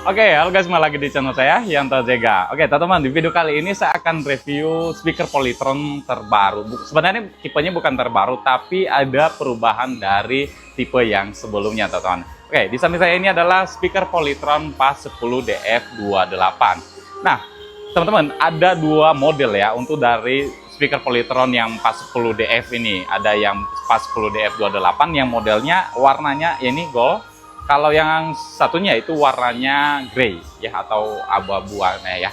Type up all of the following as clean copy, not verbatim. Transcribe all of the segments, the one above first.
Oke, halo guys, kembali lagi di channel saya, Yanto Zega. Oke, teman-teman, di video kali ini saya akan review speaker Polytron terbaru. Sebenarnya tipenya bukan terbaru, tapi ada perubahan dari tipe yang sebelumnya, teman-teman. Oke, di samping saya ini adalah speaker Polytron PAS 10 DF28. Nah, teman-teman, ada dua model ya untuk dari speaker Polytron yang PAS 10 DF ini. Ada yang PAS 10 DF28 yang modelnya warnanya ini gold. Kalau yang satunya itu warnanya grey ya atau abu-abu ya.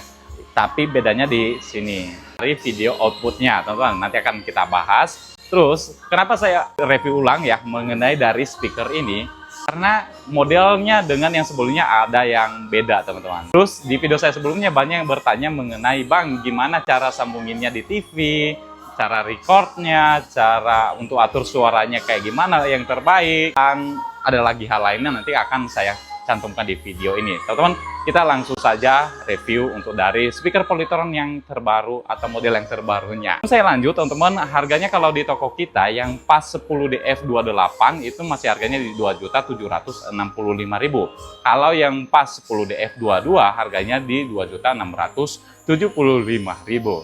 Tapi bedanya di sini. Dari video outputnya, teman-teman, nanti akan kita bahas. Terus, kenapa saya review ulang ya mengenai dari speaker ini? Karena modelnya dengan yang sebelumnya ada yang beda, teman-teman. Terus di video saya sebelumnya banyak yang bertanya mengenai, Bang, gimana cara sambunginnya di TV, cara recordnya, cara untuk atur suaranya kayak gimana yang terbaik, dan ada lagi hal lainnya nanti akan saya cantumkan di video ini. Teman-teman, kita langsung saja review untuk dari speaker Polytron yang terbaru atau model yang terbarunya. Saya lanjut, teman-teman, harganya kalau di toko kita yang PAS 10 DF28 itu masih harganya di 2.765.000. Kalau yang PAS 10 DF22 harganya di 2.675.000.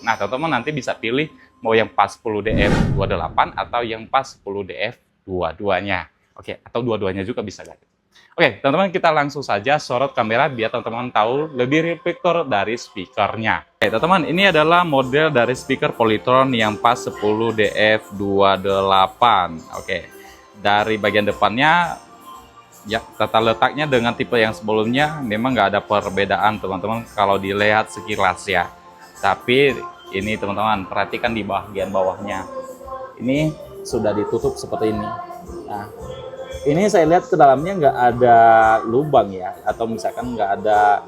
Nah, teman-teman nanti bisa pilih mau yang PAS 10 DF28 atau yang PAS 10 DF22-nya. Oke, atau dua-duanya juga bisa, guys. Oke, teman-teman, kita langsung saja sorot kamera biar teman-teman tahu lebih real picture dari speakernya. Oke, teman-teman, ini adalah model dari speaker Polytron yang PAS 10 DF28. Oke, dari bagian depannya, ya, tata letaknya dengan tipe yang sebelumnya memang nggak ada perbedaan, teman-teman, kalau dilihat sekilas ya. Tapi ini, teman-teman, perhatikan di bagian bawahnya. Ini sudah ditutup seperti ini. Nah, ini saya lihat ke dalamnya nggak ada lubang ya, atau misalkan nggak ada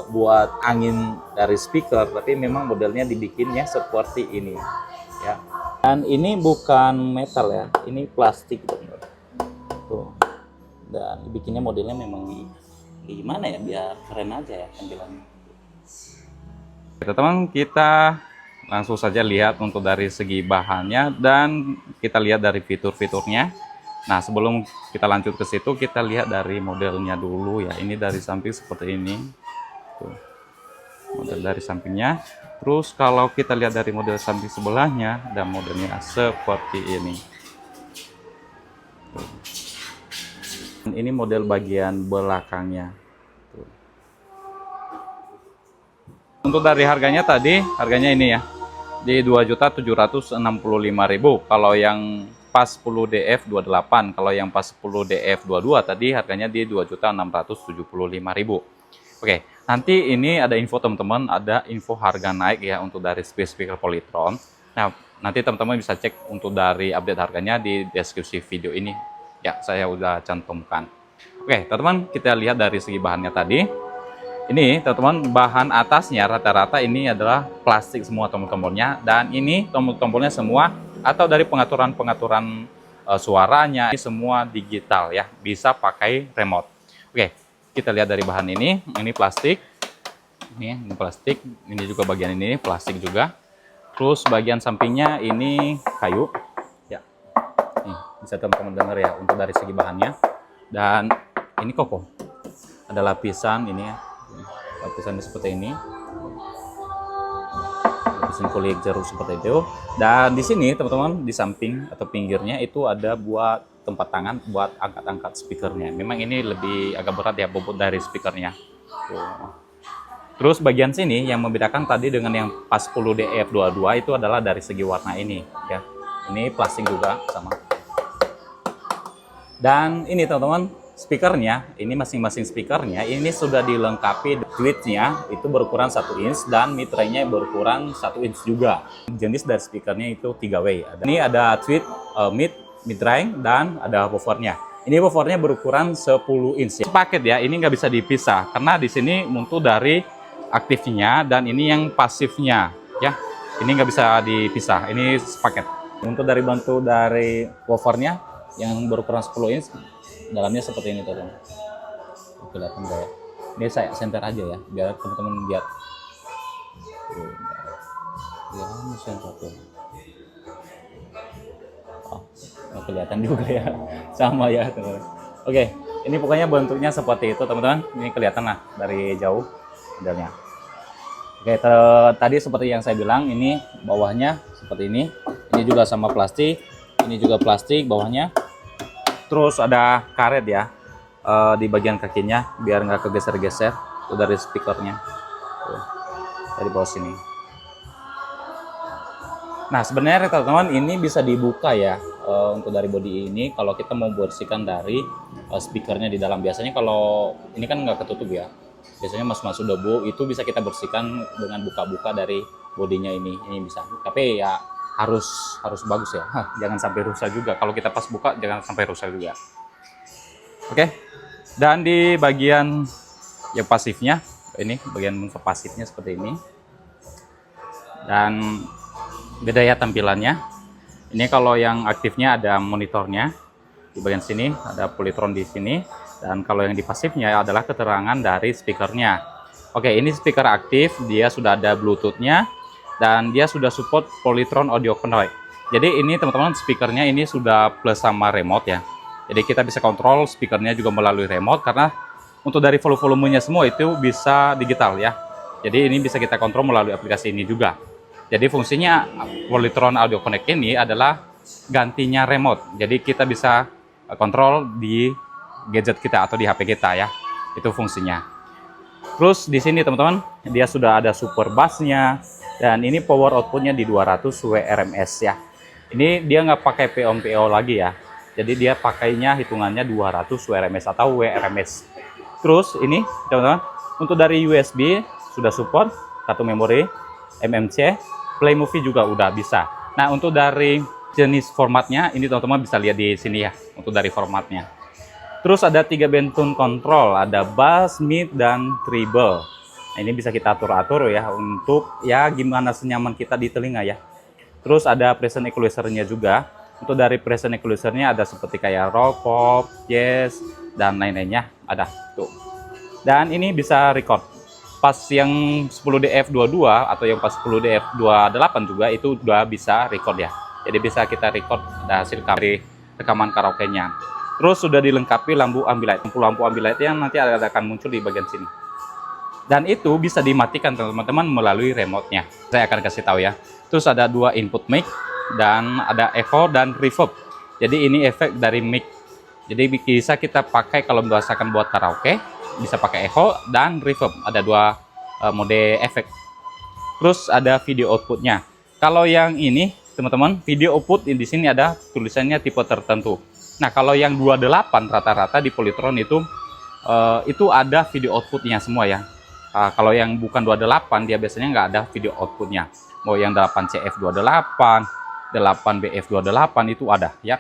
buat angin dari speaker, tapi memang modelnya dibikinnya seperti ini ya. Dan ini bukan metal ya, ini plastik tuh. Dan dibikinnya modelnya memang gimana ya, biar keren aja ya tampilannya. Teman-teman, kita langsung saja lihat untuk dari segi bahannya dan kita lihat dari fitur-fiturnya. Nah, sebelum kita lanjut ke situ, kita lihat dari modelnya dulu ya. Ini dari samping seperti ini. Tuh, model dari sampingnya. Terus kalau kita lihat dari model samping sebelahnya, dan modelnya seperti ini. Tuh. Dan ini model bagian belakangnya. Tuh. Untuk dari harganya tadi, harganya ini ya. Di 2.765.000. Kalau yang PAS 10 DF28, kalau yang PAS 10 DF22 tadi harganya di 2.675.000. Oke, nanti ini ada info, teman-teman, ada info harga naik ya untuk dari speaker Polytron. Nah, nanti teman-teman bisa cek untuk dari update harganya di deskripsi video ini. Ya, saya udah cantumkan. Oke, teman-teman, kita lihat dari segi bahannya tadi. Ini, teman-teman, bahan atasnya rata-rata ini adalah plastik semua tombol-tombolnya, dan ini tombol-tombolnya semua atau dari pengaturan suaranya ini semua digital ya, bisa pakai remote. Oke, kita lihat dari bahan ini plastik. Ini plastik, ini juga bagian ini plastik juga. Terus bagian sampingnya ini kayu. Ya. Nih, bisa teman-teman dengar ya untuk dari segi bahannya. Dan ini kokoh. Ada lapisan ini ya. Lapisannya seperti ini. Lapisan kulit jeruk seperti itu. Dan di sini, teman-teman, di samping atau pinggirnya itu ada buat tempat tangan buat angkat-angkat speakernya. Memang ini lebih agak berat ya bobot dari speakernya. Tuh. Terus bagian sini yang membedakan tadi dengan yang PAS 10 DF22 itu adalah dari segi warna ini ya. Ini plastik juga sama. Dan ini, teman-teman, speakernya, ini masing-masing speakernya ini sudah dilengkapi tweetnya itu berukuran 1 inch dan mid-range-nya berukuran 1 inch juga. Jenis dari speakernya itu 3 way. Ini ada tweet mid-range dan ada woofernya. Ini woofernya berukuran 10 inch. Paket ya, ini nggak bisa dipisah karena di sini muncul dari aktifnya dan ini yang pasifnya ya. Ini nggak bisa dipisah. Ini sepaket. Untuk dari bantu dari woofernya yang berukuran 10 inch, dalamnya seperti ini, teman-teman. Kelihatan nggak ya? Ini saya center aja ya, biar teman-teman lihat. Ya, ini center tuh. Oh, kelihatan juga ya, sama ya, teman-teman. Oke, Ini pokoknya bentuknya seperti itu teman-teman. Ini kelihatan lah dari jauh modelnya. Oke, tadi seperti yang saya bilang, ini bawahnya seperti ini. Ini juga sama plastik. Ini juga plastik bawahnya. Terus ada karet ya di bagian kakinya biar nggak kegeser-geser. Itu dari speakernya. Tuh, dari bawah sini. Nah, sebenarnya teman-teman ini bisa dibuka ya untuk dari bodi ini kalau kita mau bersihkan dari speakernya di dalam. Biasanya kalau ini kan nggak ketutup ya. Biasanya masuk-masuk debu itu bisa kita bersihkan dengan buka-buka dari bodinya ini. Ini bisa. Tapi ya harus bagus ya. Jangan sampai rusak juga. Kalau kita pas buka jangan sampai rusak juga. Oke. Dan di bagian yang pasifnya ini bagian pasifnya seperti ini. Dan beda ya tampilannya. Ini kalau yang aktifnya ada monitornya di bagian sini, ada Polytron di sini, dan kalau yang di pasifnya adalah keterangan dari speakernya. Oke, ini speaker aktif, dia sudah ada Bluetooth-nya dan dia sudah support Polytron audio control. Jadi ini teman-teman speakernya ini sudah plus sama remote ya. Jadi kita bisa kontrol speakernya juga melalui remote karena untuk dari volumenya semua itu bisa digital ya. Jadi ini bisa kita kontrol melalui aplikasi ini juga. Jadi fungsinya Polytron Audio Connect ini adalah gantinya remote. Jadi kita bisa kontrol di gadget kita atau di HP kita ya. Itu fungsinya. Terus di sini teman-teman, dia sudah ada super bass-nya dan ini power output-nya di 200 WRMS ya. Ini dia nggak pakai POM-PO lagi ya. Jadi dia pakainya hitungannya 200 WRMS atau WRMS. Terus ini teman-teman, untuk dari USB sudah support kartu memori MMC, Play Movie juga udah bisa. Nah, untuk dari jenis formatnya, ini teman-teman bisa lihat di sini ya, untuk dari formatnya. Terus ada 3 band tone control, ada bass, mid, dan treble. Nah, ini bisa kita atur-atur ya, untuk ya gimana senyaman kita di telinga ya. Terus ada present equalizer-nya juga. Untuk dari present equalizer-nya ada seperti kayak rock, pop, jazz, dan lain-lainnya. Ada, tuh. Dan ini bisa record. Pas yang 10DF22 atau yang pas 10DF28 juga itu udah bisa record ya. Jadi bisa kita record ada hasil dari rekaman karaoke-nya. Terus sudah dilengkapi lampu ambilight. Lampu ambilight yang nanti akan muncul di bagian sini. Dan itu bisa dimatikan teman-teman melalui remote-nya. Saya akan kasih tahu ya. Terus ada 2 input mic dan ada echo dan reverb. Jadi ini efek dari mic. Jadi bisa kita pakai kalau misalkan buat karaoke, bisa pakai echo dan reverb. Ada 2 mode efek. Terus ada video outputnya. Kalau yang ini teman-teman, video output di sini ada tulisannya tipe tertentu. Nah, kalau yang 28 rata-rata di Polytron itu ada video outputnya semua ya. Kalau yang bukan 28 dia biasanya nggak ada video outputnya. Mau yang 8CF28, 8BF28 itu ada ya.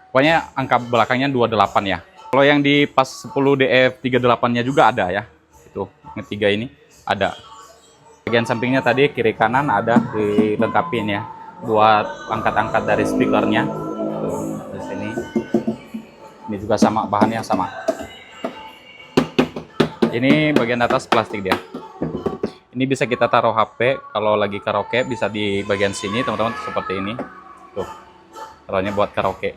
Pokoknya angka belakangnya 28 ya. Kalau yang di pas 10DF38-nya juga ada ya. Itu yang 3 ini ada. Bagian sampingnya tadi kiri kanan ada dilengkapin ya buat angkat-angkat dari speakernya. Tuh, di sini. Ini juga sama, bahannya sama. Ini bagian atas plastik dia. Ini bisa kita taruh HP kalau lagi karaoke, bisa di bagian sini teman-teman seperti ini. Tuh. Taruhnya buat karaoke.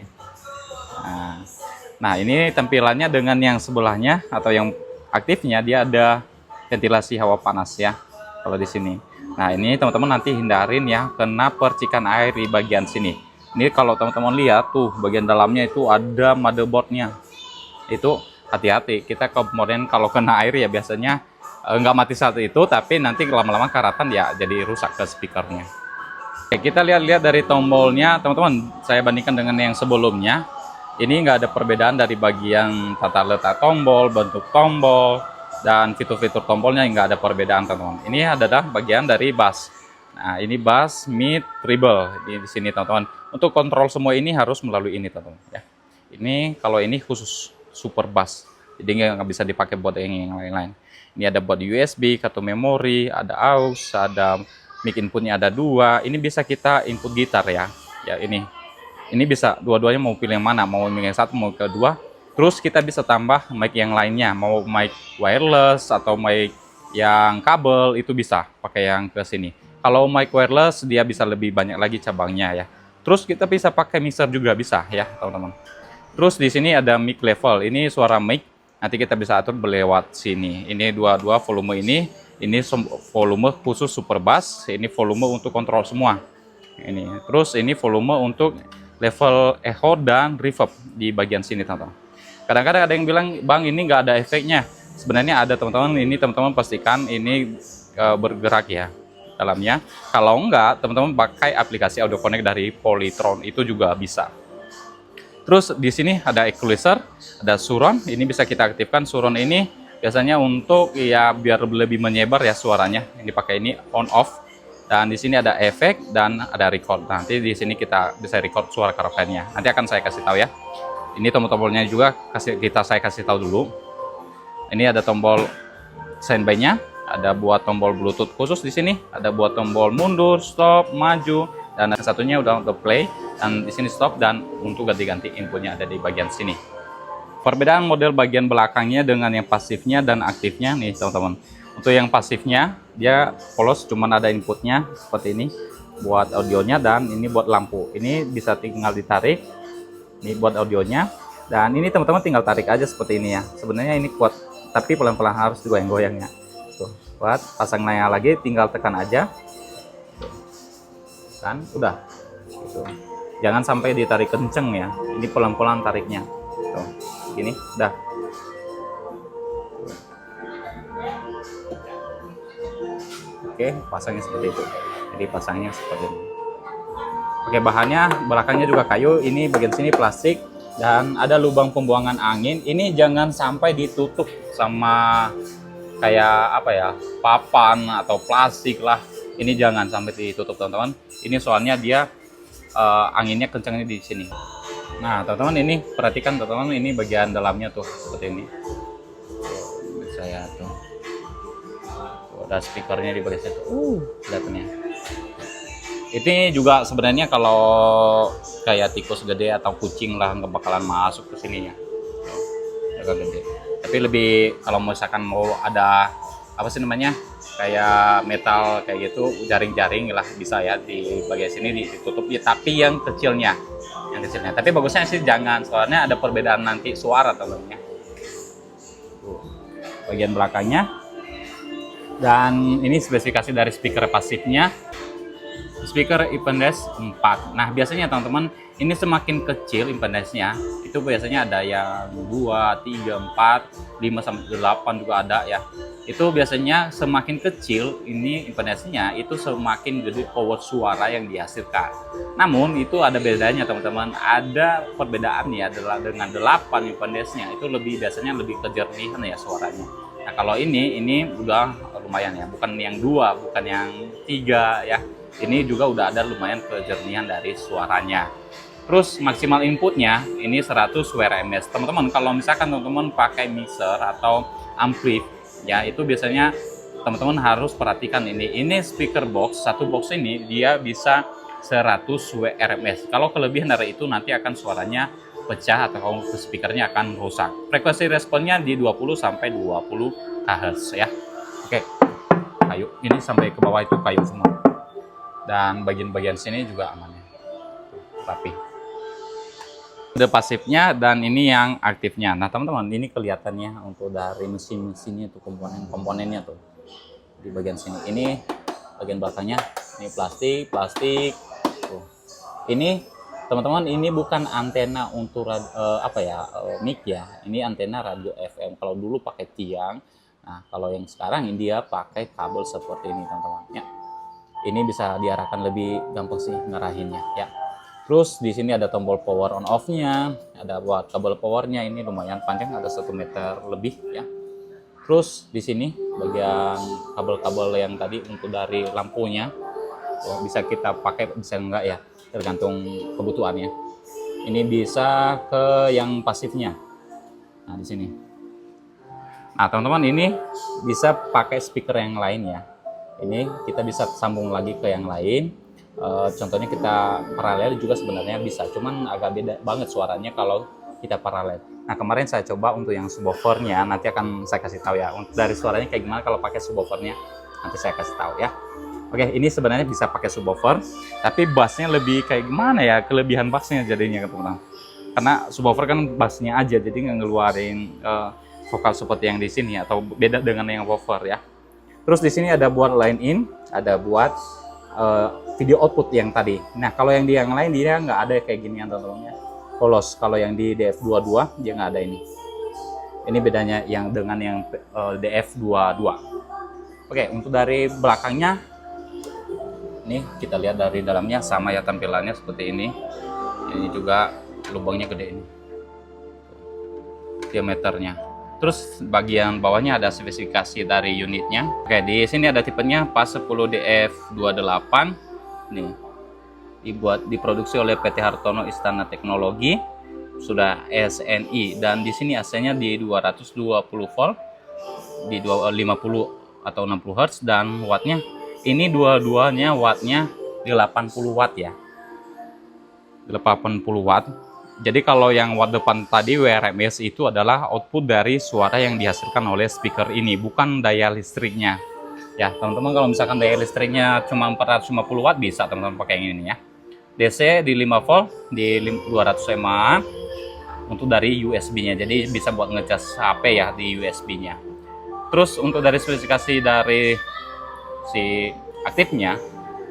Nah, ini tampilannya dengan yang sebelahnya atau yang aktifnya dia ada ventilasi hawa panas ya. Kalau di sini. Nah, ini teman-teman nanti hindarin ya kena percikan air di bagian sini. Ini kalau teman-teman lihat tuh bagian dalamnya itu ada motherboardnya. Itu hati-hati. Kita kemudian kalau kena air ya biasanya nggak mati saat itu, tapi nanti lama-lama karatan ya jadi rusak ke speakernya. Oke, kita lihat-lihat dari tombolnya teman-teman. Saya bandingkan dengan yang sebelumnya. Ini nggak ada perbedaan dari bagian tata letak tombol, bentuk tombol, dan fitur-fitur tombolnya nggak ada perbedaan teman-teman. Ini adalah bagian dari bass. Nah, ini bass, mid, treble di sini teman-teman. Untuk kontrol semua ini harus melalui ini teman-teman ya. Ini kalau ini khusus super bass, jadi nggak bisa dipakai buat yang lain-lain. Ini ada buat USB, kartu memori, ada aux, ada mic inputnya ada 2. Ini bisa kita input gitar ya. Ya ini bisa dua-duanya mau pilih yang mana, mau mic yang satu mau kedua. Terus kita bisa tambah mic yang lainnya, mau mic wireless atau mic yang kabel itu bisa pakai yang ke sini. Kalau mic wireless dia bisa lebih banyak lagi cabangnya ya. Terus kita bisa pakai mixer juga bisa ya teman-teman. Terus di sini ada mic level. Ini suara mic. Nanti kita bisa atur berlewat sini. Ini dua volume ini volume khusus super bass. Ini volume untuk kontrol semua. Ini. Terus ini volume untuk level echo dan reverb di bagian sini, teman-teman. Kadang-kadang ada yang bilang, "Bang, ini nggak ada efeknya." Sebenarnya ada, teman-teman. Ini teman-teman pastikan ini bergerak ya dalamnya. Kalau enggak, teman-teman pakai aplikasi Audio Connect dari Polytron, itu juga bisa. Terus di sini ada equalizer, ada surround. Ini bisa kita aktifkan. Surround ini biasanya untuk ya biar lebih menyebar ya suaranya. Yang dipakai ini on off. Dan di sini ada efek dan ada record. Nanti di sini kita bisa record suara karaoke-nya. Nanti akan saya kasih tahu ya. Ini tombol-tombolnya juga saya kasih tahu dulu. Ini ada tombol standby-nya, ada buat tombol Bluetooth khusus di sini, ada buat tombol mundur, stop, maju, dan satunya udah untuk play. Dan di sini stop, dan untuk ganti-ganti inputnya ada di bagian sini. Perbedaan model bagian belakangnya dengan yang pasifnya dan aktifnya nih, teman-teman. Untuk yang pasifnya dia polos, cuman ada inputnya seperti ini buat audionya, dan ini buat lampu. Ini bisa tinggal ditarik. Ini buat audionya, dan ini teman-teman tinggal tarik aja seperti ini ya. Sebenarnya ini kuat, tapi pelan-pelan harus digoyang-goyangnya. Tuh, buat pasang layar lagi, tinggal tekan aja. Tuh. Kan udah. Tuh. Jangan sampai ditarik kenceng ya. Ini pelan-pelan tariknya. Tuh. Gini, udah. Oke, pasangnya seperti itu. Jadi pasangnya seperti ini. Oke, bahannya belakangnya juga kayu. Ini bagian sini plastik dan ada lubang pembuangan angin. Ini jangan sampai ditutup sama kayak apa ya, papan atau plastik lah. Ini jangan sampai ditutup, teman-teman. Ini soalnya dia anginnya kencangnya di sini. Nah, teman-teman, ini perhatikan, teman-teman, ini bagian dalamnya tuh seperti ini. Saya tuh. Ada speakernya di bagian situ. Kelihatannya. Ini juga sebenarnya kalau kayak tikus gede atau kucing lah nggak bakalan masuk ke sininya. Agak gede. Tapi lebih kalau misalkan mau ada apa sih namanya, kayak metal kayak gitu, jaring-jaring lah bisa ya di bagian sini ditutup ya, tapi yang kecilnya. Tapi bagusnya sih jangan, soalnya ada perbedaan nanti suara teman-teman. Bagian belakangnya. Dan ini spesifikasi dari speaker pasifnya. Speaker impedance 4. Nah, biasanya teman-teman, ini semakin kecil impedance-nya, itu biasanya ada yang 2, 3, 4, 5 sampai 8 juga ada ya. Itu biasanya semakin kecil ini impedance-nya, itu semakin gede power suara yang dihasilkan. Namun itu ada bedanya, teman-teman. Ada perbedaan ya adalah dengan 8 impedance-nya itu biasanya lebih kejernihan ya suaranya. Nah, kalau ini udah lumayan ya, bukan yang 2, bukan yang 3 ya. Ini juga udah ada lumayan kejernihan dari suaranya. Terus maksimal inputnya ini 100 WRMS. Teman-teman, kalau misalkan teman-teman pakai mixer atau ampli ya, itu biasanya teman-teman harus perhatikan ini. Ini speaker box, satu box ini dia bisa 100 WRMS. Kalau kelebihan dari itu nanti akan suaranya pecah atau speakernya akan rusak. Frekuensi responnya di 20 sampai 20 Hz ya. Oke. Kayu ini sampai ke bawah itu kayu semua. Dan bagian-bagian sini juga aman ya, rapi. Ada pasifnya dan ini yang aktifnya. Nah, teman-teman, ini kelihatannya untuk dari mesin-mesinnya tuh, komponennya tuh di bagian sini. Ini bagian belakangnya, ini plastik tuh. Ini teman-teman, ini bukan antena untuk mic ya. Ini antena radio FM. Kalau dulu pakai tiang. Nah, kalau yang sekarang dia pakai kabel seperti ini, teman-teman ya. Ini bisa diarahkan lebih gampang sih ngarahinnya ya. Terus di sini ada tombol power on off-nya, ada buat kabel powernya, ini lumayan panjang, ada 1 meter lebih ya. Terus di sini bagian kabel-kabel yang tadi untuk dari lampunya, bisa kita pakai bisa enggak ya, tergantung kebutuhannya. Ini bisa ke yang pasifnya. Nah, di sini. Nah, teman-teman, ini bisa pakai speaker yang lain ya. Ini kita bisa sambung lagi ke yang lain. Contohnya kita paralel juga sebenarnya bisa, cuman agak beda banget suaranya kalau kita paralel. Nah, kemarin saya coba untuk yang subwoofernya, nanti akan saya kasih tahu ya. Untuk dari suaranya kayak gimana kalau pakai subwoofernya, nanti saya kasih tahu ya. Oke, ini sebenarnya bisa pakai subwoofer, tapi bassnya lebih kayak gimana ya, kelebihan bassnya jadinya teman-teman. karena subwoofer kan bassnya aja, jadi nggak ngeluarin vokal seperti yang di sini atau beda dengan yang woofer ya. Terus di sini ada buat line in, ada buat video output yang tadi. Nah kalau yang di yang lain dia nggak ada kayak gini teman-teman ya, polos. Kalau yang di DF22 dia nggak ada ini. Ini bedanya yang dengan yang DF22. Oke, untuk dari belakangnya, nih kita lihat dari dalamnya sama ya tampilannya seperti ini. Ini juga lubangnya gede ini, diameternya. Terus bagian bawahnya ada spesifikasi dari unitnya. Oke, di sini ada tipenya PAS 10DF28. Nih, diproduksi oleh PT Hartono Istana Teknologi, sudah SNI, dan di sini AC-nya di 220 volt, di 50 atau 60 Hz, dan wattnya ini dua-duanya wattnya di 80 watt ya. 80 watt. Jadi kalau yang watt depan tadi WRMS itu adalah output dari suara yang dihasilkan oleh speaker ini, bukan daya listriknya. Ya, teman-teman kalau misalkan daya listriknya cuma 450 watt bisa teman-teman pakai yang ini ya. DC di 5 volt di 200 mAh untuk dari USB-nya. Jadi bisa buat ngecas HP ya di USB-nya. Terus untuk dari spesifikasi dari si aktifnya,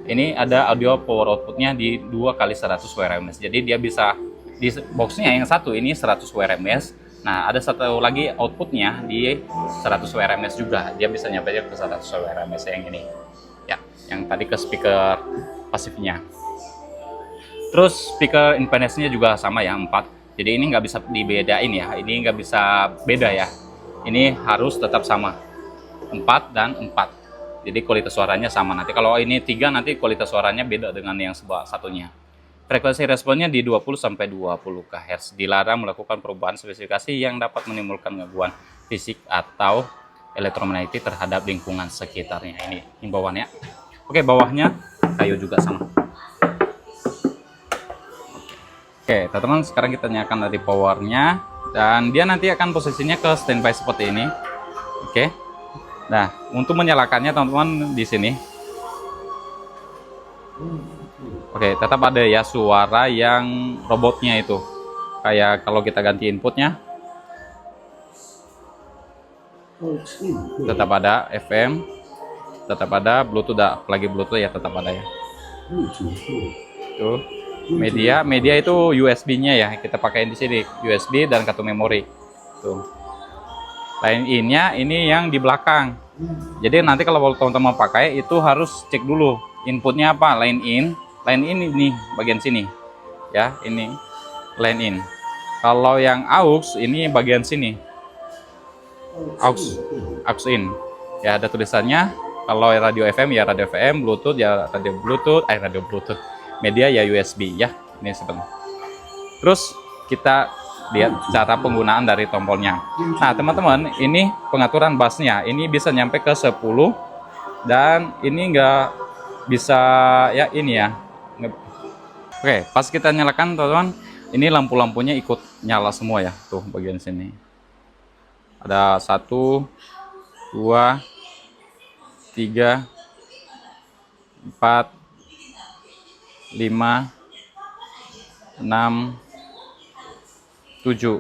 ini ada audio power outputnya di 2x100 WRMS. Jadi dia bisa di boxnya yang satu ini 100 WRMS. Nah ada satu lagi outputnya di 100 WRMS juga. Dia bisa nyampe ke 100 WRMS yang ini ya, yang tadi ke speaker pasifnya. Terus speaker impedance-nya juga sama ya, 4. Jadi ini nggak bisa dibedain ya, ini nggak bisa beda ya. Ini harus tetap sama, 4 dan 4. Jadi kualitas suaranya sama. Nanti kalau ini 3 nanti kualitas suaranya beda dengan yang sebelah satunya. Frekuensi responnya di 20-20 kHz. Dilarang melakukan perubahan spesifikasi yang dapat menimbulkan gangguan fisik atau elektromagnetik terhadap lingkungan sekitarnya. Ini himbauannya. Oke, bawahnya kayu juga sama. Oke, teman-teman, sekarang kita nyalakan dari powernya, dan dia nanti akan posisinya ke standby seperti ini. Oke. Nah, untuk menyalakannya teman-teman di sini. Oke, tetap ada ya suara yang robotnya itu. Kayak kalau kita ganti inputnya. Tetap ada FM, tetap ada Bluetooth, apalagi Bluetooth ya tetap ada ya. Tuh. Media itu USB-nya ya, kita pakai di sini USB dan kartu memori. Tuh. Line in-nya ini yang di belakang. Jadi nanti kalau teman-teman pakai itu harus cek dulu inputnya apa. Line in ini bagian sini ya, ini line in. Kalau yang aux ini bagian sini, aux in ya, ada tulisannya. Kalau radio FM ya radio FM, Bluetooth ya radio Bluetooth, media ya USB ya. Ini sebentar. Terus kita lihat cara penggunaan dari tombolnya. Nah teman-teman, ini pengaturan bassnya ini bisa nyampe ke 10, dan ini enggak bisa ya, ini ya. Oke, pas kita nyalakan teman-teman, ini lampu-lampunya ikut nyala semua ya. Tuh bagian sini ada 1, 2, 3, 4, 5, 6, 7.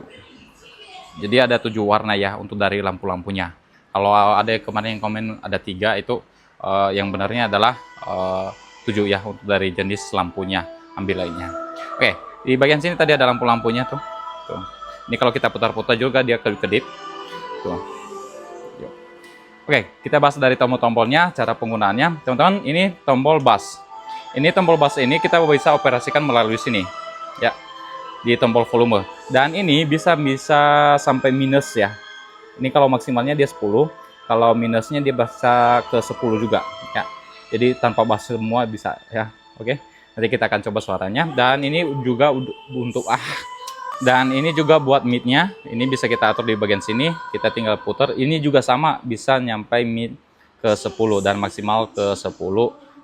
Jadi ada 7 warna ya untuk dari lampu-lampunya. Kalau ada kemarin yang komen ada 3, itu yang benarnya adalah 7 ya untuk dari jenis lampunya. Ambil lainnya. Oke, di bagian sini tadi ada lampu-lampunya tuh. Tuh. Ini kalau kita putar-putar juga dia kedip-kedip. Tuh. Yuk. Oke, kita bahas dari tombol-tombolnya, cara penggunaannya. Teman-teman, ini tombol bass. Ini tombol bass ini kita bisa operasikan melalui sini. Ya. Di tombol volume, dan ini bisa sampai minus ya. Ini kalau maksimalnya dia 10, kalau minusnya dia bisa ke 10 juga ya. Jadi tanpa bass semua bisa ya. Oke, nanti kita akan coba suaranya. Dan ini juga untuk dan ini juga buat mid-nya, ini bisa kita atur di bagian sini, kita tinggal putar. Ini juga sama, bisa nyampai mid ke 10 dan maksimal ke 10.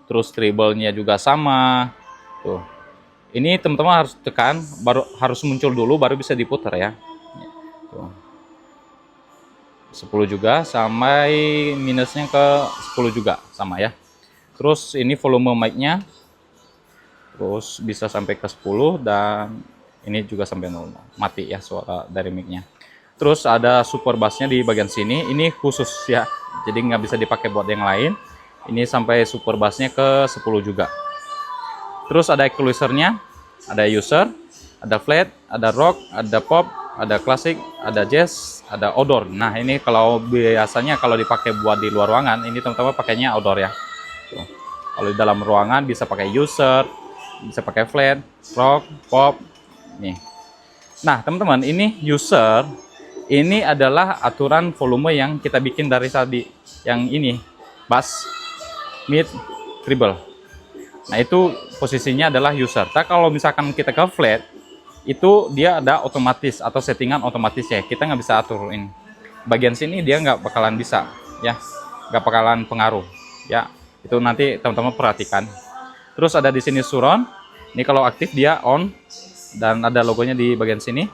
Terus treble-nya juga sama tuh. Ini teman-teman harus tekan, baru harus muncul dulu, baru bisa diputar ya. Tuh. 10 juga, sampai minusnya ke 10 juga, sama ya. Terus ini volume mic-nya, terus bisa sampai ke 10, dan Ini juga sampai 0, mati ya suara dari mic-nya. Terus ada super bass-nya di bagian sini. Ini khusus ya, jadi nggak bisa dipakai buat yang lain. Ini sampai super bass-nya ke 10 juga. Terus ada equalizer-nya, ada user, ada flat, ada rock, ada pop, ada klasik, ada jazz, ada outdoor. Nah ini kalau biasanya kalau dipakai buat di luar ruangan, ini teman-teman pakainya outdoor ya. Tuh. Kalau di dalam ruangan bisa pakai user, bisa pakai flat, rock, pop. Nih. Nah teman-teman, ini user, ini adalah aturan volume yang kita bikin dari tadi. Yang ini, bass, mid, treble. Nah itu posisinya adalah user. Tapi kalau misalkan kita ke flat, itu dia ada otomatis atau settingan otomatis ya. Kita nggak bisa aturin. Bagian sini dia nggak bakalan bisa, ya, nggak bakalan pengaruh, ya. Itu nanti teman-teman perhatikan. Terus ada di sini surround. Ini kalau aktif dia on. Dan ada logonya di bagian sini.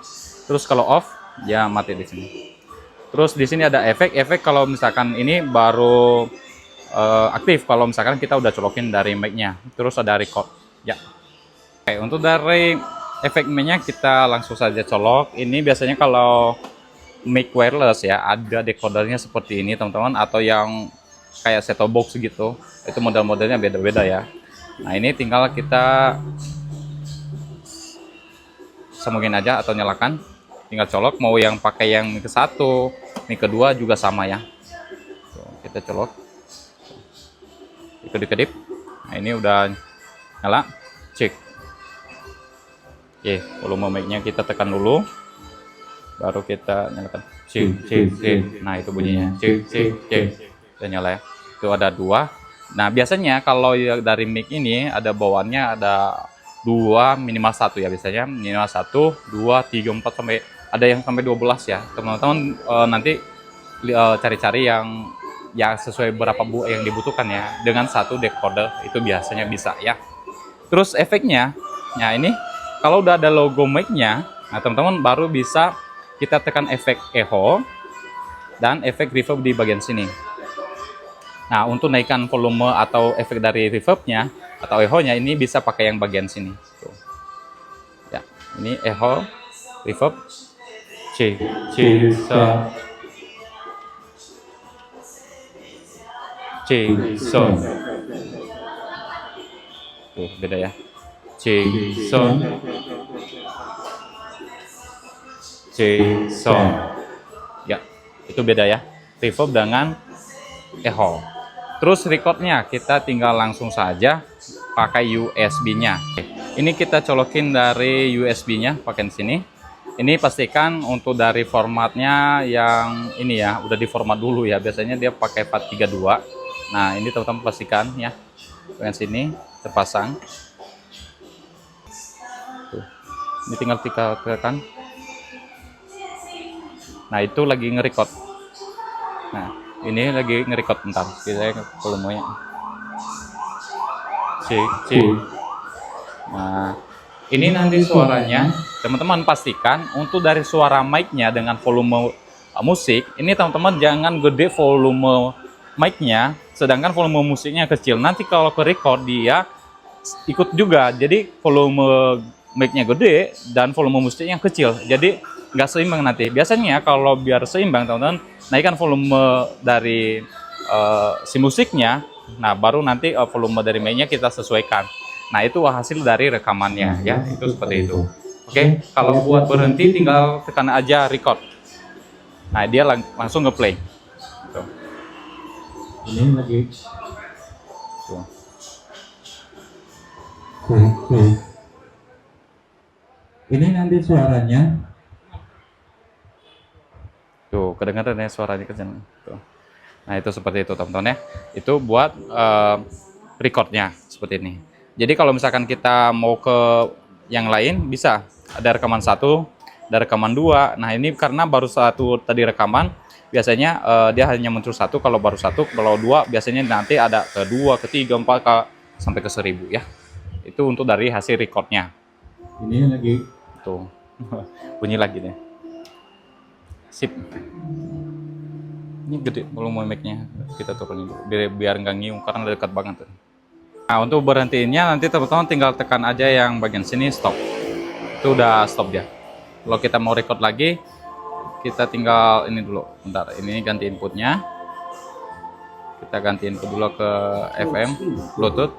Terus kalau off ya mati di sini. Terus di sini ada efek kalau misalkan ini baru aktif kalau misalkan kita udah colokin dari mic-nya. Terus ada record ya. Oke, untuk dari efek mic-nya kita langsung saja colok. Ini biasanya kalau mic wireless ya, ada decodernya seperti ini teman-teman, atau yang kayak set-top box gitu. Itu model-modelnya beda-beda ya. Nah ini tinggal kita sambungin aja atau nyalakan, tinggal colok. Mau yang pakai yang mic ke-1, mic kedua juga sama ya. Tuh, kita colok, kedip-kedip. Nah ini udah nyala, cek. Oke, volume mic-nya kita tekan dulu, baru kita nyalakan. Cek, cek, cek. Nah itu bunyinya, cek, cek, cek. Udah nyala ya. Itu ada 2. Nah biasanya kalau dari mic ini ada bawaannya ada 2 minimal 1 ya, biasanya minimal 1, 2, 3, 4 sampai ada yang sampai 12 ya. Teman-teman nanti cari-cari yang sesuai berapa yang dibutuhkan ya. Dengan 1 decoder itu biasanya bisa ya. Terus efeknya, nah ini kalau udah ada logo mic-nya, nah teman-teman baru bisa kita tekan efek echo dan efek reverb di bagian sini. Nah untuk naikkan volume atau efek dari reverb-nya atau echo-nya ini bisa pakai yang bagian sini. Tuh. Ya, ini echo, reverb, C, so. Tuh, beda ya. So. Ya, itu beda ya. Reverb dengan echo. Terus recordnya kita tinggal langsung saja pakai USB-nya. Ini kita colokin dari USB-nya pakai di sini. Ini pastikan untuk dari formatnya yang ini ya, udah diformat dulu ya. Biasanya dia pakai FAT32. Nah, ini teman-teman pastikan ya. Bagian sini terpasang. Tuh. Ini tinggal tekan. Nah, itu lagi nge-record. Nah, ini lagi nge-record, bentar kita volumenya. Cek. Nah ini nanti suaranya teman-teman pastikan untuk dari suara mic-nya dengan volume musik ini teman-teman jangan gede volume mic-nya sedangkan volume musiknya kecil. Nanti kalau ke record dia ikut juga, jadi volume mic-nya gede dan volume musiknya kecil, jadi nggak seimbang nanti. Biasanya kalau biar seimbang teman-teman naikkan volume dari si musiknya, nah baru nanti volume dari mic-nya kita sesuaikan. Nah itu hasil dari rekamannya ya, itu seperti itu. Oke, kalau buat berhenti tinggal tekan aja record. Nah dia langsung ngeplay. Tuh. Ini lagi. Tuh. Ini nanti suaranya. Tuh, kedengaran ya suaranya ke sana. Tuh. Nah, itu seperti itu, teman-teman ya. Itu buat recordnya seperti ini. Jadi kalau misalkan kita mau ke yang lain bisa ada rekaman 1, ada rekaman 2. Nah, ini karena baru 1 tadi rekaman, biasanya dia hanya muncul 1 kalau baru 1, kalau 2 biasanya nanti ada ke 2, ke 3, 4 sampai ke 1000 ya. Itu untuk dari hasil recordnya. Ini lagi. Tuh. Bunyi lagi deh. Sip. Ini gede volume mic-nya, kita turunin dulu biar nggak ngiung karena dekat banget. Nah untuk berhentiinnya nanti teman-teman tinggal tekan aja yang bagian sini stop. Itu udah stop dia. Kalau kita mau record lagi, kita tinggal ini dulu. Bentar, ini ganti inputnya. Kita ganti input dulu ke FM, Bluetooth.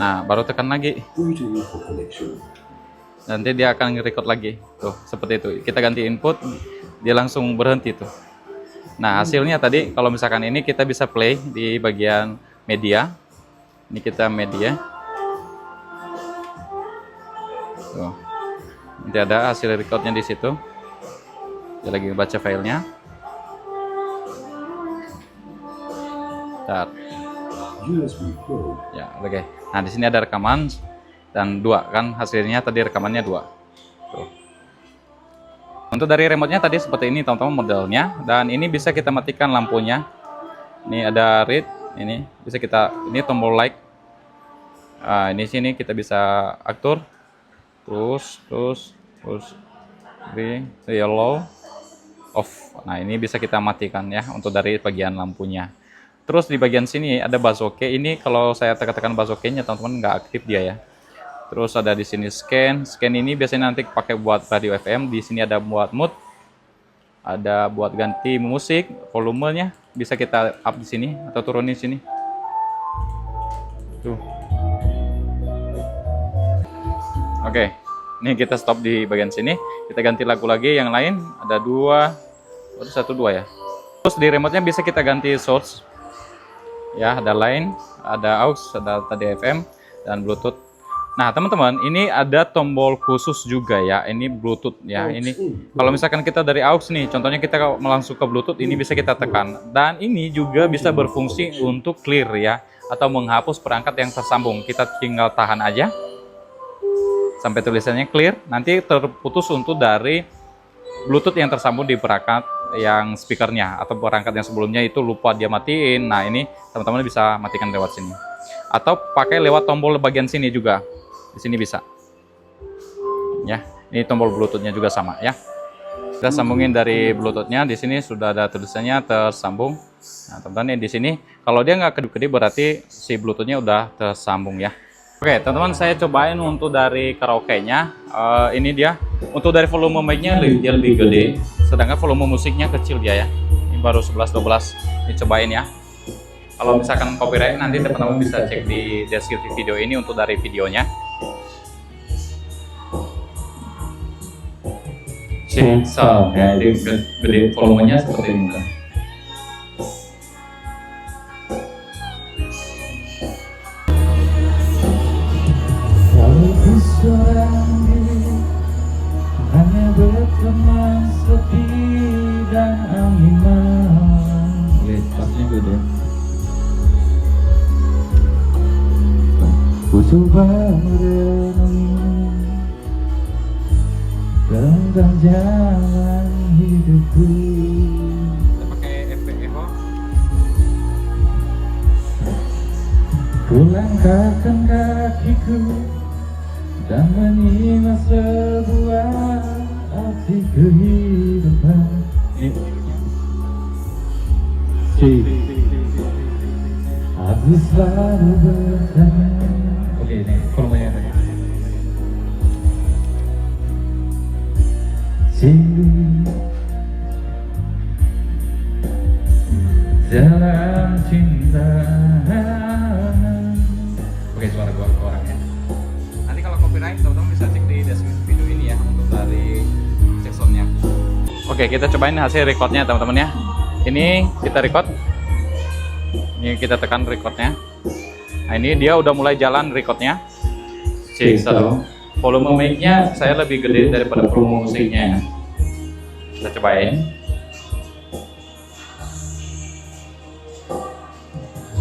Nah, baru tekan lagi. Nanti dia akan record lagi. Tuh, seperti itu. Kita ganti input, dia langsung berhenti tuh. Nah, hasilnya tadi kalau misalkan ini kita bisa play di bagian media. Ini kita media. Tuh. Nanti ada hasil recordnya di situ. Dia lagi baca filenya. Bentar. Ya, oke. Nah, di sini ada rekaman dan 2 kan hasilnya tadi rekamannya 2. Tuh. Untuk dari remote-nya tadi seperti ini teman-teman modelnya, dan ini bisa kita matikan lampunya. Ini ada read, ini bisa kita, ini tombol like. Ini sini kita bisa atur. Terus green, yellow, off. Nah, ini bisa kita matikan ya untuk dari bagian lampunya. Terus di bagian sini ada bazoke. Ini kalau saya tekan bazokenya teman-teman nggak aktif dia ya. Terus ada di sini scan. Scan ini biasanya nanti pakai buat radio FM. Di sini ada buat mood. Ada buat ganti musik, volumenya bisa kita up di sini atau turunin sini. Tuh. Oke. Ini kita stop di bagian sini. Kita ganti lagu lagi yang lain. Ada 2, 1, 2 ya. Terus di remote-nya bisa kita ganti source. Ya, ada line, ada aux, ada tadi FM dan Bluetooth. Nah, teman-teman, ini ada tombol khusus juga ya. Ini Bluetooth ya. Ini kalau misalkan kita dari aux nih, contohnya kita langsung ke Bluetooth, ini bisa kita tekan. Dan ini juga bisa berfungsi untuk clear ya, atau menghapus perangkat yang tersambung. Kita tinggal tahan aja sampai tulisannya clear. Nanti terputus untuk dari Bluetooth yang tersambung di perangkat yang speakernya, atau perangkat yang sebelumnya itu lupa dia matiin. Nah, ini teman-teman bisa matikan lewat sini, atau pakai lewat tombol bagian sini juga. Di sini bisa ya. Ini tombol Bluetoothnya juga sama ya. Kita sambungin dari Bluetoothnya. Di sini sudah ada tulisannya tersambung. Nah, teman-teman, di sini kalau dia nggak kedip-kedip berarti si Bluetoothnya udah tersambung ya. Oke, teman-teman, saya cobain untuk dari karaoke-nya. Ini dia. Untuk dari volume mic-nya dia lebih gede, sedangkan volume musiknya kecil dia ya. Ini baru 11-12. Ini cobain ya. Kalau misalkan copyright, nanti teman-teman bisa cek di deskripsi video ini untuk dari videonya. Sound ya, jadi gede volumenya seperti ini. Hanya berteman sepi dan angin malam. Lihat pasnya gede. Ku coba merenungi tentang jalan hidupku. Kita pakai efek echo. Ku langkahkan kakiku dan menyimak sebuah arti kehidupan. Aku selalu bertanya. Oke, ini volumenya tadi. Dalam cinta. Oke, suara gua ke orangnya. Nanti kalau copyright, teman-teman bisa cek di deskripsi video ini ya untuk dari cek soundnya. Oke, kita cobain hasil recordnya teman-teman ya. Ini kita record. Ini kita tekan recordnya. Nah, ini dia udah mulai jalan recordnya. Cek satu. Volume mic-nya saya lebih gede daripada volume musiknya ya. Kita cobain.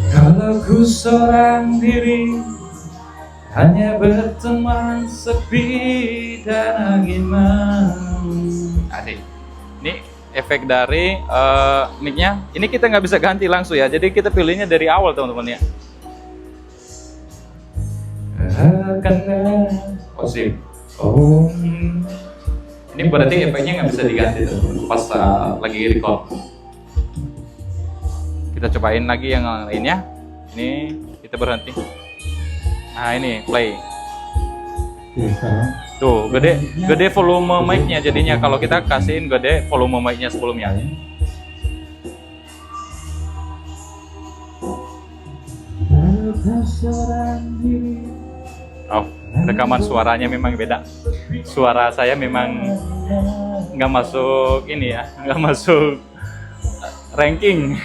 Kalau ku seorang diri, hanya berteman sepi dan angin malam. Asik. Ini efek dari mic-nya. Ini kita nggak bisa ganti langsung ya. Jadi kita pilihnya dari awal teman-teman ya. Sip. Oh, Ini berarti efeknya nggak bisa diganti tuh pas lagi record. Kita cobain lagi yang lainnya. Ini kita berhenti. Nah, ini play. Tuh, gede volume mic-nya jadinya kalau kita kasihin gede volume mic-nya sebelumnya. Oh, rekaman suaranya memang beda. Suara saya memang nggak masuk ini ya, nggak masuk ranking.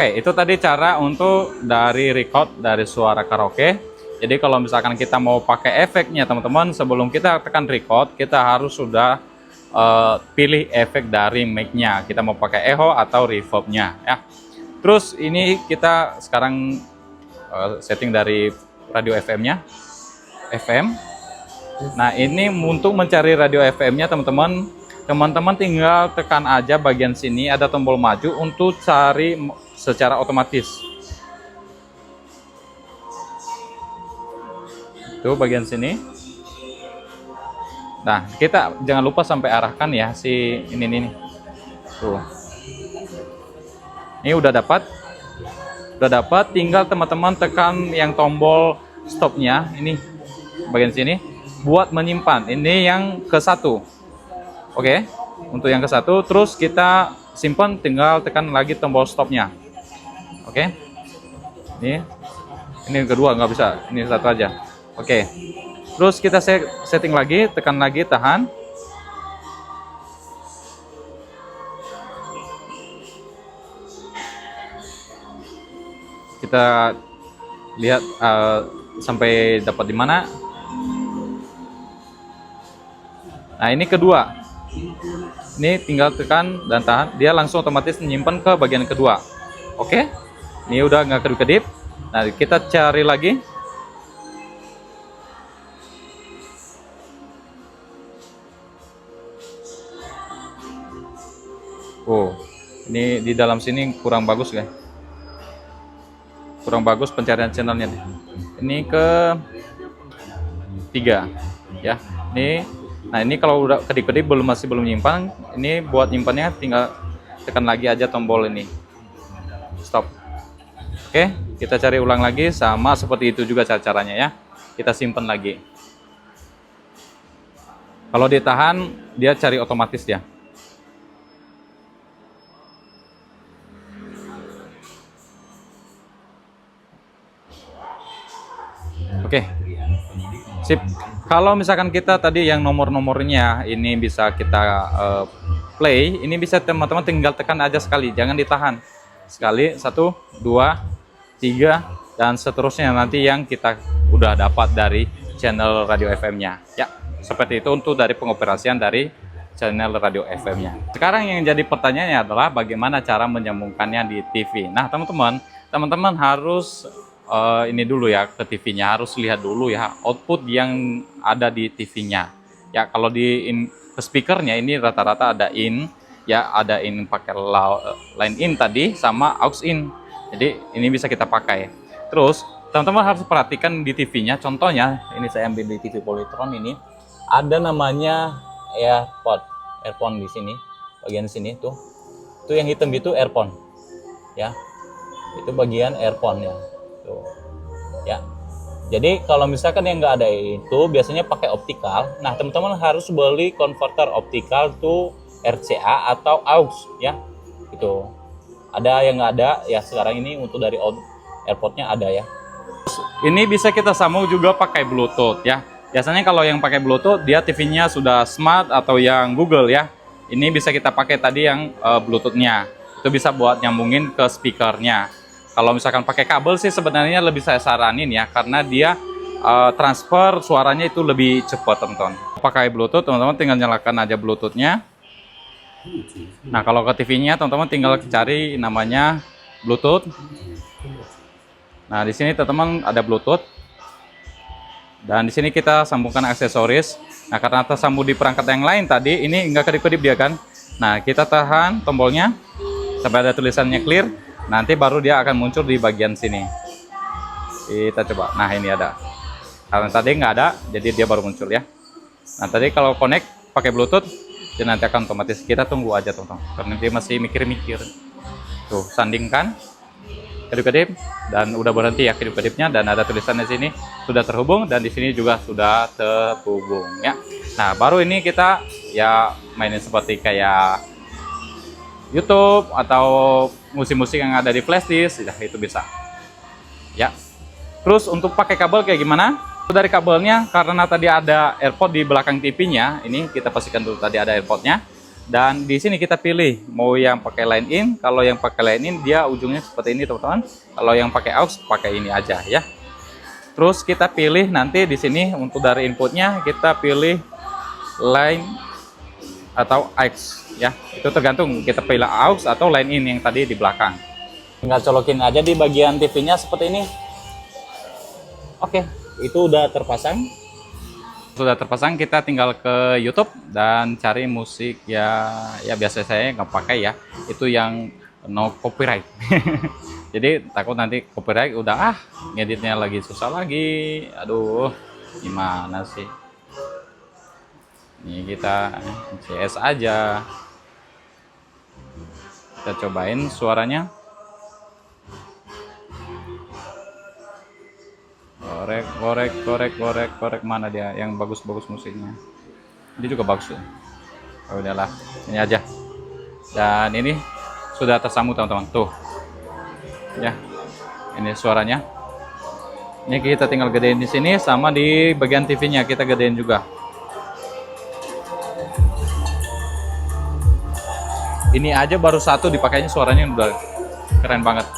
Oke, itu tadi cara untuk dari record dari suara karaoke. Jadi kalau misalkan kita mau pakai efeknya teman-teman, sebelum kita tekan record, kita harus sudah pilih efek dari mic-nya. Kita mau pakai echo atau reverb-nya ya. Terus ini kita sekarang setting dari radio FM-nya, FM. Nah ini untuk mencari radio FM-nya teman-teman tinggal tekan aja bagian sini ada tombol maju untuk cari secara otomatis. Tuh bagian sini. Nah kita jangan lupa sampai arahkan ya si ini nih. Tuh. Ini udah dapat. Tinggal teman-teman tekan yang tombol stopnya ini bagian sini buat menyimpan. Ini yang ke satu. Oke, untuk yang ke satu, terus kita simpan, tinggal tekan lagi tombol stopnya. Oke, ini kedua nggak bisa, ini satu aja. Oke, terus kita setting lagi, tekan lagi, tahan. Kita lihat sampai dapat di mana. Nah ini kedua, ini tinggal tekan dan tahan, dia langsung otomatis menyimpan ke bagian kedua. Oke, ini udah nggak kedip-kedip. Nah kita cari lagi. Oh, ini di dalam sini kurang bagus guys. Kurang bagus pencarian channelnya. Ini ke 3 ya. Nah ini kalau udah kedip-kedip masih belum nyimpan, ini buat nyimpannya tinggal tekan lagi aja tombol ini stop. Oke, kita cari ulang lagi, sama seperti itu juga caranya ya. Kita simpan lagi. Kalau ditahan dia cari otomatis ya. Oke, sip. Kalau misalkan kita tadi yang nomor-nomornya ini bisa kita play, ini bisa teman-teman tinggal tekan aja sekali, jangan ditahan. Sekali, 1, 2, 3, dan seterusnya nanti yang kita udah dapat dari channel radio FM-nya. Ya, seperti itu untuk dari pengoperasian dari channel radio FM-nya. Sekarang yang jadi pertanyaannya adalah bagaimana cara menyambungkannya di TV. Nah, teman-teman harus ini dulu ya, ke TV-nya harus lihat dulu ya output yang ada di TV-nya. Ya kalau ke speakernya ini rata-rata ada in ya, ada in pakai line in tadi sama aux in. Jadi ini bisa kita pakai. Terus teman-teman harus perhatikan di TV-nya. Contohnya ini saya ambil di TV Polytron, ini ada namanya earphone di sini, bagian sini tuh. Itu yang hitam itu earphone. Ya. Itu bagian earphone ya. Tuh. Ya, jadi kalau misalkan yang nggak ada itu biasanya pakai optikal. Nah teman-teman harus beli konverter optikal tuh RCA atau aux ya. Itu ada yang nggak ada ya, sekarang ini untuk dari AirPod-nya ada ya. Ini bisa kita sambung juga pakai Bluetooth ya. Biasanya kalau yang pakai Bluetooth dia TV-nya sudah smart atau yang Google ya. Ini bisa kita pakai tadi yang Bluetooth-nya. Itu bisa buat nyambungin ke speakernya. Kalau misalkan pakai kabel sih sebenarnya lebih saya saranin ya, karena dia transfer suaranya itu lebih cepat teman-teman. Pakai Bluetooth teman-teman tinggal nyalakan aja Bluetooth-nya. Nah kalau ke TV-nya teman-teman tinggal cari namanya Bluetooth. Nah di sini teman-teman ada Bluetooth. Dan di sini kita sambungkan aksesoris. Nah karena tersambung di perangkat yang lain tadi, ini enggak kedip-kedip dia kan. Nah kita tahan tombolnya sampai ada tulisannya clear. Nanti baru dia akan muncul di bagian sini. Kita coba. Nah ini ada. Karena tadi nggak ada, jadi dia baru muncul ya. Nah tadi kalau connect pakai Bluetooth, dia nanti akan otomatis. Kita tunggu aja teman-teman, karena dia masih mikir-mikir. Tuh sandingkan, kedip-kedip, dan udah berhenti ya kedip-kedipnya, dan ada tulisannya sini sudah terhubung dan di sini juga sudah terhubung ya. Nah, baru ini kita ya mainin seperti kayak YouTube atau musik-musik yang ada di flashdisk, ya itu bisa. Ya. Terus untuk pakai kabel kayak gimana? Dari kabelnya, karena tadi ada AirPod di belakang TV-nya, ini kita pastikan dulu tadi ada AirPod-nya. Dan di sini kita pilih mau yang pakai line in. Kalau yang pakai line in dia ujungnya seperti ini teman-teman. Kalau yang pakai aux pakai ini aja ya. Terus kita pilih nanti di sini untuk dari inputnya kita pilih line atau aux ya. Itu tergantung kita pilih aux atau line in yang tadi di belakang. Tinggal colokin aja di bagian TV-nya seperti ini. Oke, itu udah terpasang. Sudah terpasang, kita tinggal ke YouTube dan cari musik ya biasa saya nggak pakai ya, itu yang no copyright. Jadi takut nanti copyright, udah ngeditnya lagi susah lagi, aduh gimana sih. Ini kita CS aja, kita cobain suaranya. Korek mana dia yang bagus-bagus musiknya. Ini juga bagus ya. Oh, udahlah, ini aja. Dan ini sudah tersambung teman-teman. Tuh. Ya. Ini suaranya. Ini kita tinggal gedein di sini sama di bagian TV-nya kita gedein juga. Ini aja baru satu dipakainya suaranya udah keren banget.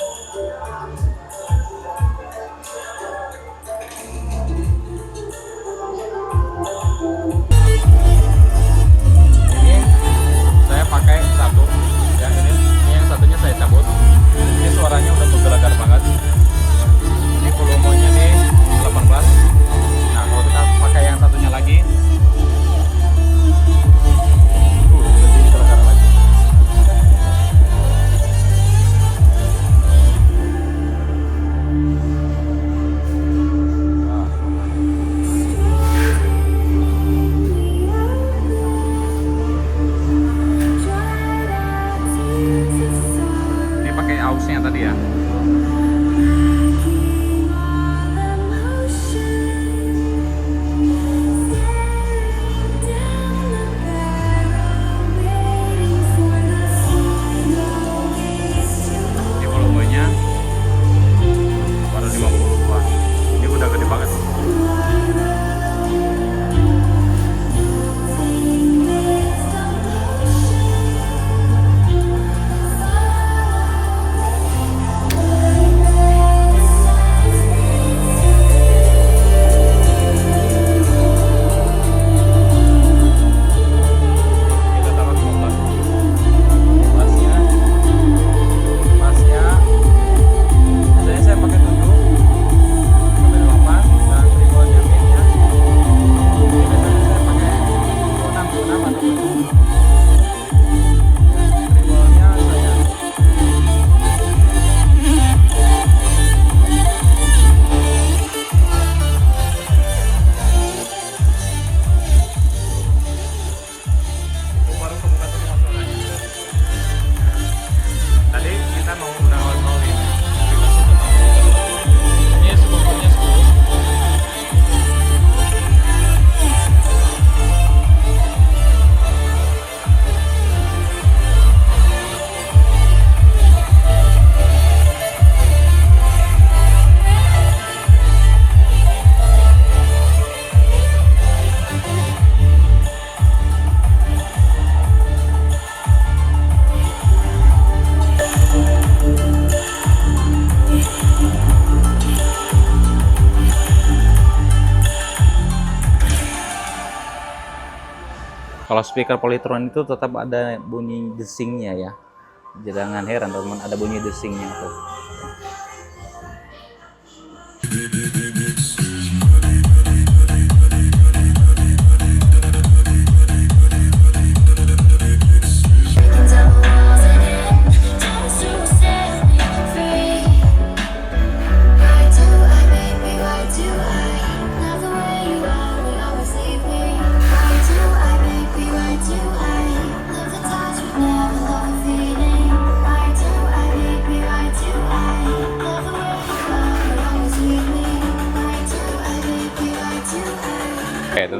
Suaranya udah menggelegar banget. Ini volumenya nih 18. Nah, kalau kita pakai yang satunya lagi, lebih gelegar lagi. Ini pakai aux-nya tadi ya. Ini volumenya baru 50. Wah, ini udah gede banget. Kalau speaker Polytron itu tetap ada bunyi desingnya ya. Jangan heran teman-teman, ada bunyi desingnya tuh.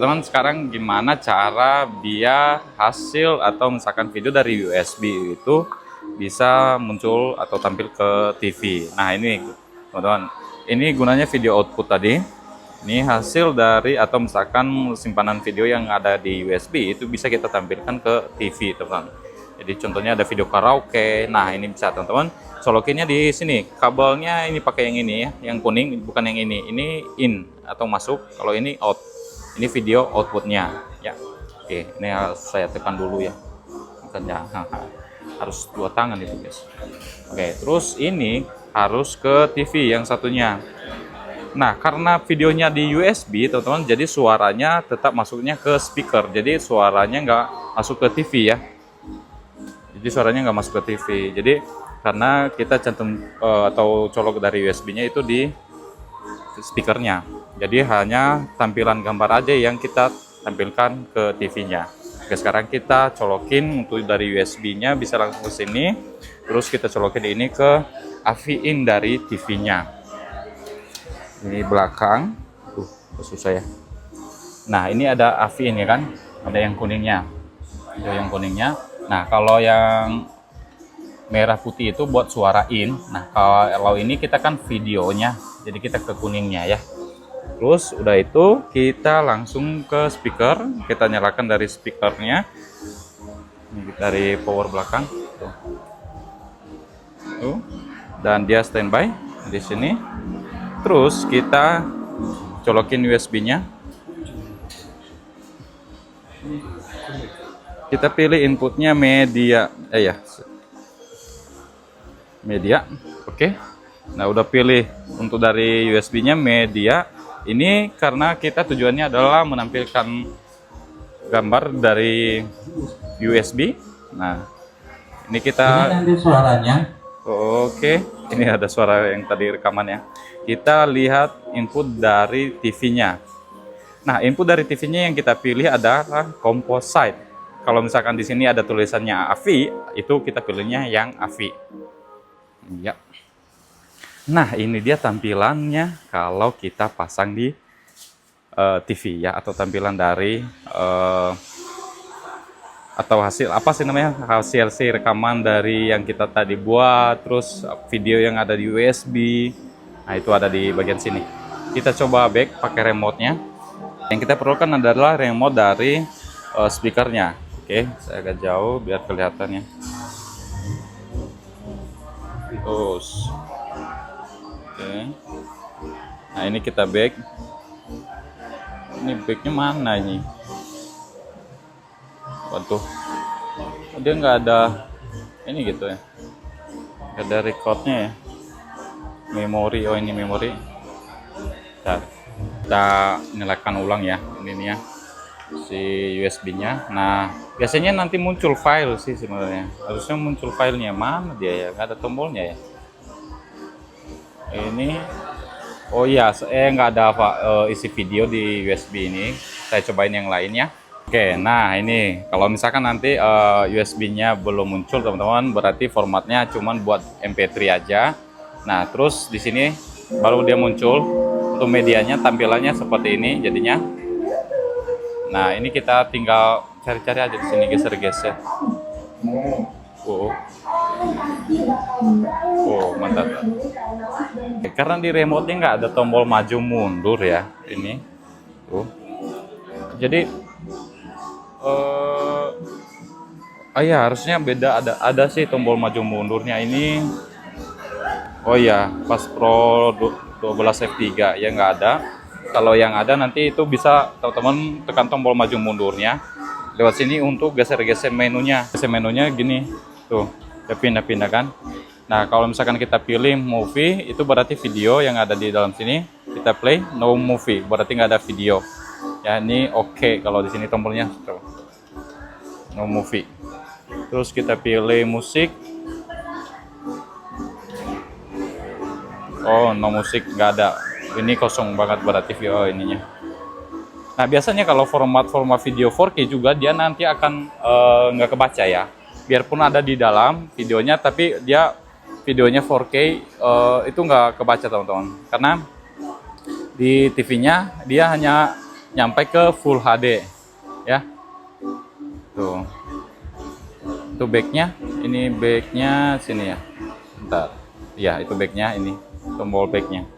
teman-teman, sekarang gimana cara biar hasil atau misalkan video dari USB itu bisa muncul atau tampil ke TV. Nah ini teman-teman, ini gunanya video output tadi. Ini hasil dari atau misalkan simpanan video yang ada di USB itu bisa kita tampilkan ke TV teman-teman. Jadi contohnya ada video karaoke. Nah ini bisa teman-teman colokinnya di sini. Kabelnya ini pakai yang ini ya, yang kuning, bukan yang ini. Ini in atau masuk, kalau ini out. Ini video outputnya ya. Oke, ini harus saya tekan dulu ya, makanya harus dua tangan itu guys. Oke, terus ini harus ke TV yang satunya. Nah karena videonya di USB teman-teman, jadi suaranya tetap masuknya ke speaker, jadi suaranya nggak masuk ke TV ya. Jadi suaranya nggak masuk ke TV, jadi karena kita cantum atau colok dari USB-nya itu di speakernya, jadi hanya tampilan gambar aja yang kita tampilkan ke TV-nya. Oke, sekarang kita colokin untuk dari USB-nya bisa langsung ke sini, terus kita colokin ini ke AV in dari TV-nya. Ini belakang, susah ya. Nah ini ada AV in ya kan, ada yang kuningnya, ada yang kuningnya. Nah kalau yang merah putih itu buat suara in. Nah kalau ini kita kan videonya, jadi kita ke kuningnya ya. Terus udah itu kita langsung ke speaker, kita nyalakan dari speakernya. Ini dari power belakang tuh. Dan dia standby di sini. Terus kita colokin USB-nya. Kita pilih inputnya media, media, oke. Nah udah pilih untuk dari USB-nya media. Ini karena kita tujuannya adalah menampilkan gambar dari USB. Nah ini kita ini nanti suaranya. Oke, ini ada suara yang tadi rekaman ya. Kita lihat input dari TV-nya. Nah input dari TV-nya yang kita pilih adalah composite. Kalau misalkan di sini ada tulisannya AV, itu kita pilihnya yang AV. Ya. Nah ini dia tampilannya kalau kita pasang di TV ya, atau tampilan dari atau hasil apa sih namanya, hasil rekaman dari yang kita tadi buat, terus video yang ada di USB. Nah itu ada di bagian sini. Kita coba back pakai remote-nya. Yang kita perlukan adalah remote dari speakernya. Oke, saya agak jauh biar kelihatannya. Terus oke. Nah ini kita back. Ini backnya mana ini? Waduh, dia nggak ada ini gitu ya, nggak ada recordnya ya. Memori, oh ini memori. Kita nyalakan ulang ya ini ya, si USB-nya. Nah biasanya nanti muncul file sih sebenarnya, harusnya muncul filenya, mana dia ya, nggak ada tombolnya ya. Ini oh iya, nggak ada isi video di USB ini. Saya cobain yang lainnya. Oke, nah ini kalau misalkan nanti USB-nya belum muncul teman-teman, berarti formatnya cuman buat MP3 aja. Nah terus di sini baru dia muncul untuk medianya, tampilannya seperti ini jadinya. Nah ini kita tinggal cari-cari aja di sini, geser-geser. Oh mantap. Karena di remote-nya nggak ada tombol maju mundur ya ini. Jadi ya harusnya beda, ada sih tombol maju mundurnya ini. Oh iya, pas Pro 12 F3 ya nggak ada. Kalau yang ada nanti itu bisa teman-teman tekan tombol maju mundurnya lewat sini untuk geser-geser menunya. Geser menunya gini tuh, ya pindah-pindah kan. Nah kalau misalkan kita pilih movie, itu berarti video yang ada di dalam sini. Kita play no movie, berarti nggak ada video. Ya ini oke, kalau di sini tombolnya tuh, no movie. Terus kita pilih musik. Oh no musik, nggak ada. Ini kosong banget berarti video ininya. Nah biasanya kalau format video 4K juga dia nanti akan nggak kebaca ya. Biarpun ada di dalam videonya, tapi dia videonya 4K itu nggak kebaca teman-teman. Karena di TV-nya dia hanya nyampe ke Full HD ya. Tuh. Itu backnya, ini backnya sini ya. Bentar. Ya, itu backnya ini, tombol backnya.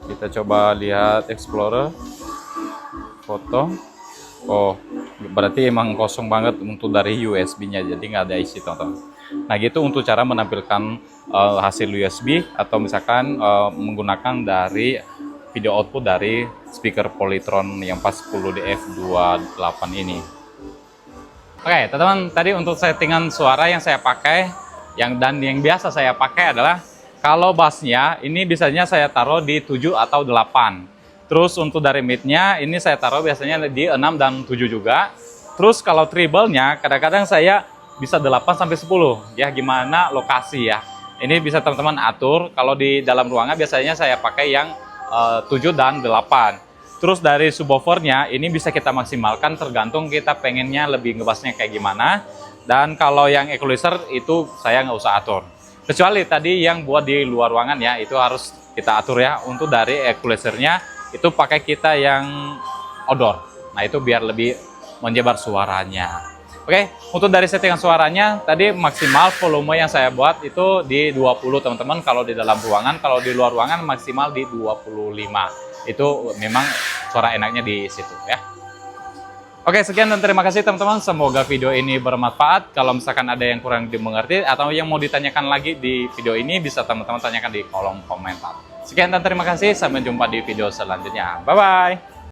Kita coba lihat Explorer, foto. Oh, berarti emang kosong banget untuk dari USB-nya, jadi nggak ada isi teman-teman. Nah gitu untuk cara menampilkan hasil USB atau misalkan menggunakan dari video output dari speaker Polytron yang pas 10DF28 ini. Oke teman-teman, tadi untuk settingan suara yang saya pakai, yang biasa saya pakai adalah kalau bassnya ini biasanya saya taruh di 7 atau 8. Terus untuk dari mid-nya ini saya taruh biasanya di 6 dan 7 juga. Terus kalau treble-nya kadang-kadang saya bisa 8 sampai 10 ya, gimana lokasi ya. Ini bisa teman-teman atur. Kalau di dalam ruangan biasanya saya pakai yang 7 dan 8. Terus dari subwoofernya ini bisa kita maksimalkan tergantung kita pengennya lebih ngebassnya kayak gimana. Dan kalau yang equalizer itu saya nggak usah atur. Kecuali tadi yang buat di luar ruangan ya, itu harus kita atur ya. Untuk dari equalizernya itu pakai kita yang outdoor. Nah itu biar lebih menyebar suaranya. Oke, untuk dari settingan suaranya tadi maksimal volume yang saya buat itu di 20 teman-teman kalau di dalam ruangan. Kalau di luar ruangan maksimal di 25. Itu memang suara enaknya di situ ya. Oke, sekian dan terima kasih teman-teman. Semoga video ini bermanfaat. Kalau misalkan ada yang kurang dimengerti atau yang mau ditanyakan lagi di video ini, bisa teman-teman tanyakan di kolom komentar. Sekian dan terima kasih. Sampai jumpa di video selanjutnya. Bye-bye.